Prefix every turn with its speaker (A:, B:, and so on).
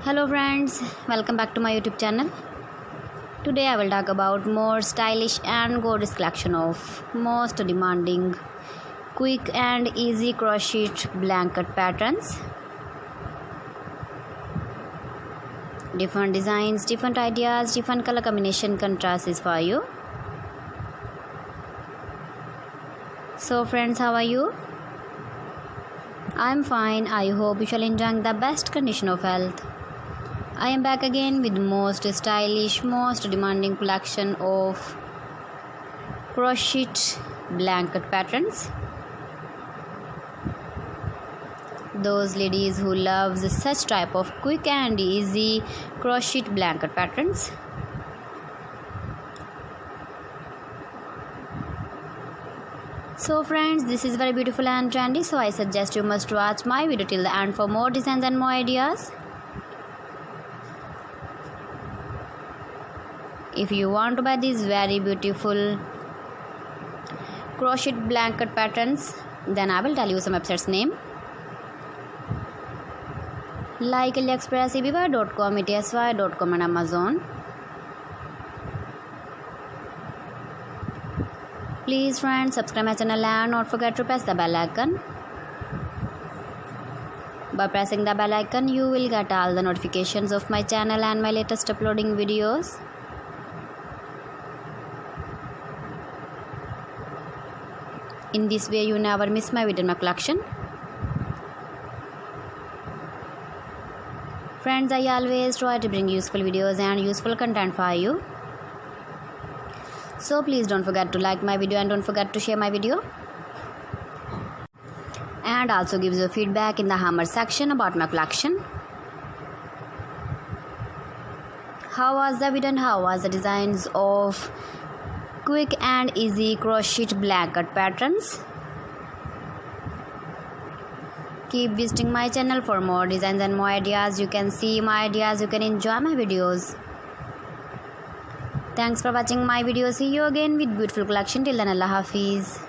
A: Hello friends, welcome back to my YouTube channel. Today I will talk about more stylish and gorgeous collection of most demanding, quick and easy crochet blanket patterns. Different designs, different ideas, different color combination contrasts is for you. So friends, how are you? I am fine. I hope you shall enjoy the best condition of health. I am back again with most stylish, most demanding collection of crochet blanket patterns. Those ladies who loves such type of quick and easy crochet blanket patterns. So friends, this is very beautiful and trendy, so I suggest you must watch my video till the end for more designs and more ideas. If you want to buy these very beautiful crochet blanket patterns, then I will tell you some websites name like AliExpress, eBay.com, etsy.com and Amazon. Please friends, subscribe my channel and don't forget to press the bell icon. By pressing the bell icon, you will get all the notifications of my channel and my latest uploading videos. In this way, you never miss my video in my collection. Friends, I always try to bring useful videos and useful content for you. So please don't forget to like my video and don't forget to share my video. And also give your feedback in the hammer section about my collection. How was the video and how was the designs of quick and easy crochet blanket patterns? Keep visiting my channel for more designs and more ideas. You can see my ideas, you can enjoy my videos. Thanks for watching my video. See you again with beautiful collection. Till then, Allah Hafiz.